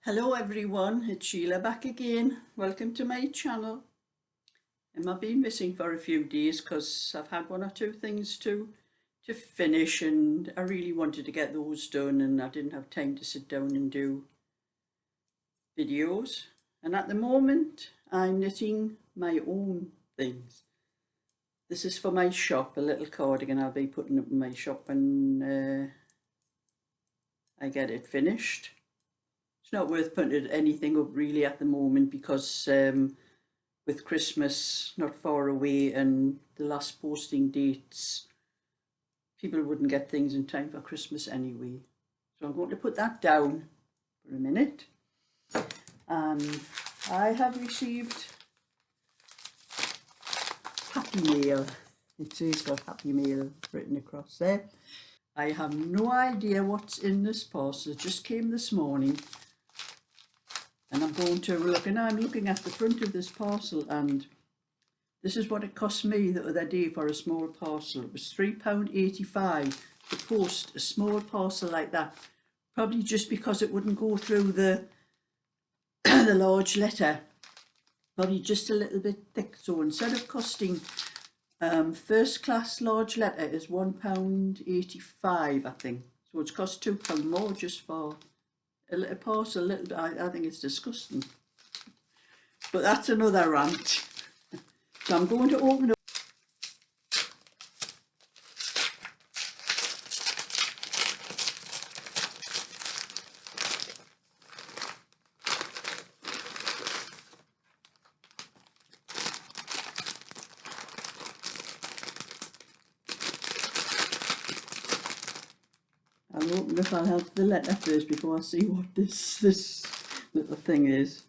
Hello everyone, it's Sheila back again. Welcome to my channel. I've been missing for a few days because I've had one or two things to finish, and I really wanted to get those done, and I didn't have time to sit down and do videos. And at the moment I'm knitting my own things. This is for my shop, a little cardigan I'll be putting up in my shop when I get it finished. It's not worth putting anything up really at the moment because with Christmas not far away and the last posting dates, people wouldn't get things in time for Christmas anyway. So I'm going to put that down for a minute. I have received Happy Mail. It says got Happy Mail written across there. I have no idea what's in this parcel. It just came this morning. And I'm going to look, and I'm looking at the front of this parcel, and this is what it cost me the other day for a small parcel. It was £3.85 to post a small parcel like that, probably just because it wouldn't go through the the large letter, probably just a little bit thick. So instead of costing first class large letter is £1.85, I think. So it's cost £2 more just for a little parcel, a little bit. I think it's disgusting. But that's another rant. So I'm going to open up. I'll open up, I'll have the letter first before I see what this little thing is.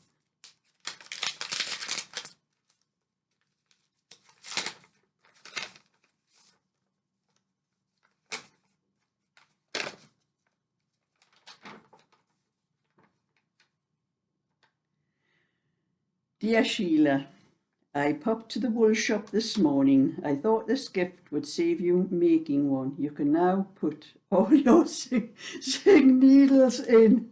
Dear Sheila, I popped to the wool shop this morning. I thought this gift would save you making one. You can now put all your sing needles in.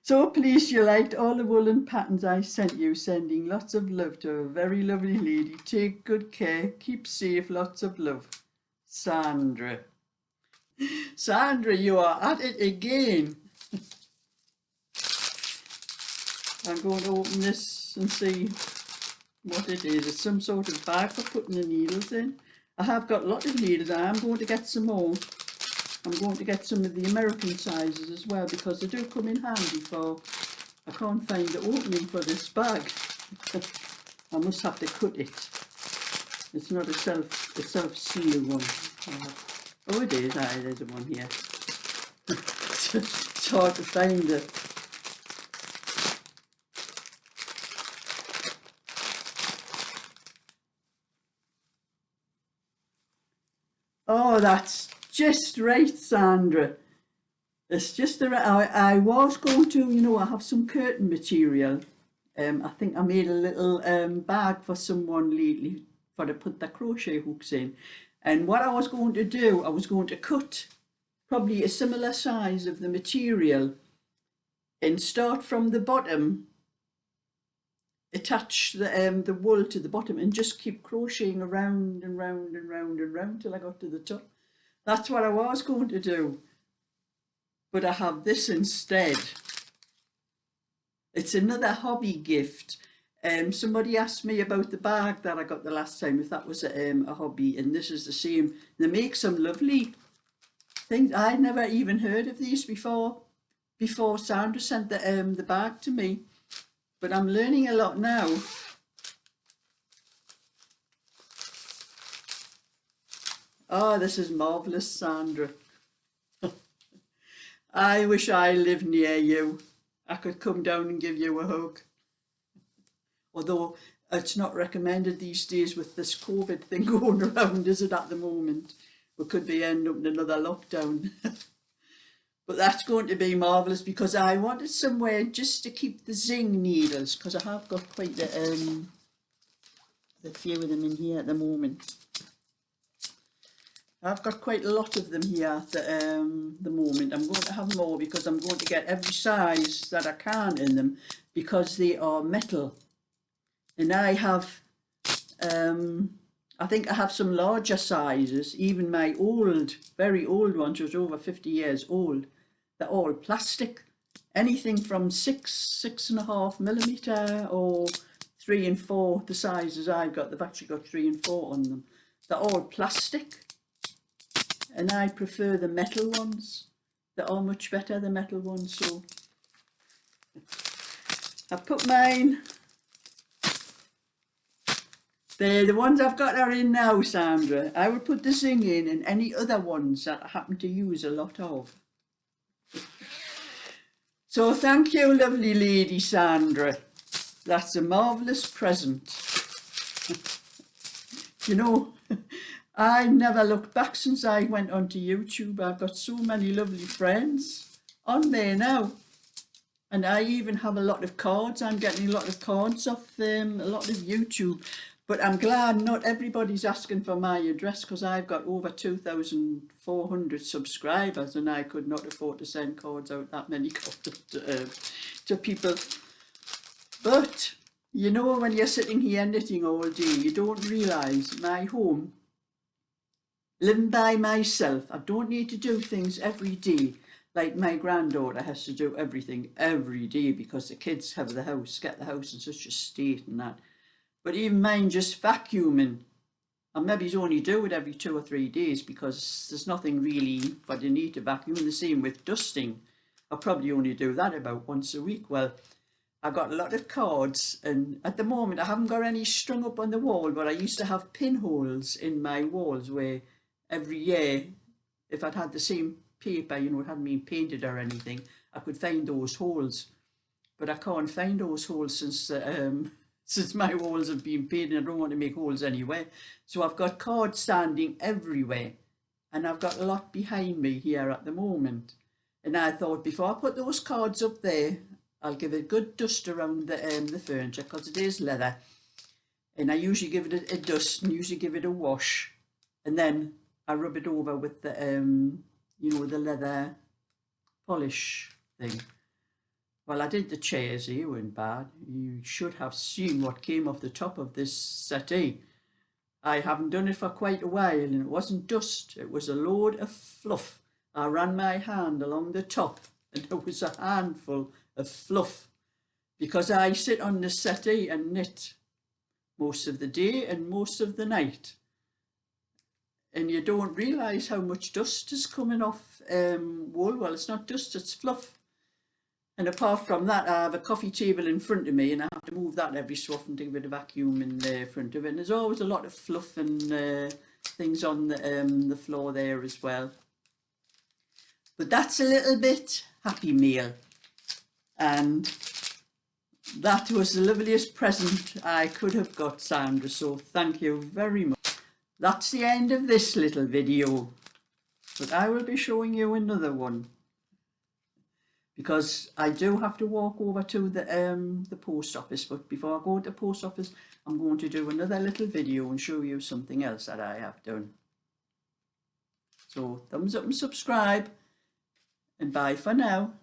So pleased you liked all the woolen patterns I sent you. Sending lots of love to a very lovely lady. Take good care. Keep safe. Lots of love. Sandra. Sandra, you are at it again. I'm going to open this and see what it is. It's some sort of bag for putting the needles in. I have got a lot of needles. I am going to get some more. I'm going to get some of the American sizes as well because they do come in handy for, I can't find the opening for this bag. I must have to cut it. It's not a self-seal one. Oh, it is. There's one here. It's hard to find it. Oh, that's just right, Sandra. It's just the right. I was going to, I have some curtain material. I think I made a little bag for someone lately for to put the crochet hooks in. And what I was going to do, I was going to cut probably a similar size of the material and start from the bottom, attach the wool to the bottom and just keep crocheting around and round and round and round till I got to the top. That's what I was going to do, but I have this instead. It's another hobby gift. Somebody asked me about the bag that I got the last time, if that was a hobby, and this is the same. They make some lovely things. I never even heard of these before Sandra sent the bag to me. But I'm learning a lot now. Oh, this is marvellous, Sandra. I wish I lived near you. I could come down and give you a hug. Although it's not recommended these days with this COVID thing going around, is it, at the moment? We could be ending up in another lockdown. But that's going to be marvellous because I wanted somewhere just to keep the zing needles, because I have got quite a few of them in here at the moment. I've got quite a lot of them here at the moment. I'm going to have more because I'm going to get every size that I can in them because they are metal. And I have, I think I have some larger sizes, even my old, very old ones, which are over 50 years old. They're all plastic. Anything from 6.5 millimetre or 3 and 4, the sizes I've got, they've actually got 3 and 4 on them. They're all plastic. And I prefer the metal ones. They are much better, the metal ones. So I've put mine. The ones I've got are in now, Sandra. I would put the Zing in and any other ones that I happen to use a lot of. So thank you, lovely lady Sandra. That's a marvellous present. You know, I never looked back since I went onto YouTube. I've got so many lovely friends on there now. And I even have a lot of cards. I'm getting a lot of cards off them, a lot of YouTube. But I'm glad not everybody's asking for my address because I've got over 2,400 subscribers and I could not afford to send cards out that many cards to people. But, you know, when you're sitting here knitting all day, you don't realise my home, living by myself, I don't need to do things every day. Like my granddaughter has to do everything every day because the kids have the house, get the house in such a state and that. But even mine just vacuuming, and maybe only do it every 2 or 3 days because there's nothing really but you need to vacuum. The same with dusting. I'll probably only do that about once a week. Well, I've got a lot of cards and at the moment I haven't got any strung up on the wall, but I used to have pinholes in my walls where every year, if I'd had the same paper, you know, it hadn't been painted or anything, I could find those holes. But I can't find those holes since my walls have been painted. I don't want to make holes anywhere. So I've got cards standing everywhere and I've got a lot behind me here at the moment. And I thought before I put those cards up there, I'll give it a good dust around the furniture because it is leather. And I usually give it a dust and usually give it a wash. And then I rub it over with the, you know, the leather polish thing. Well, I did the chairs, they weren't bad. You should have seen what came off the top of this settee. I haven't done it for quite a while and it wasn't dust, it was a load of fluff. I ran my hand along the top and it was a handful of fluff because I sit on the settee and knit most of the day and most of the night. And you don't realise how much dust is coming off wool. Well, it's not dust, it's fluff. And apart from that, I have a coffee table in front of me and I have to move that every so often to give it a vacuum in front of it. And there's always a lot of fluff and things on the floor there as well. But that's a little bit Happy Meal. And that was the loveliest present I could have got, Sandra. So thank you very much. That's the end of this little video. But I will be showing you another one, because I do have to walk over to the post office. But before I go to the post office, I'm going to do another little video and show you something else that I have done. So thumbs up and subscribe, and bye for now.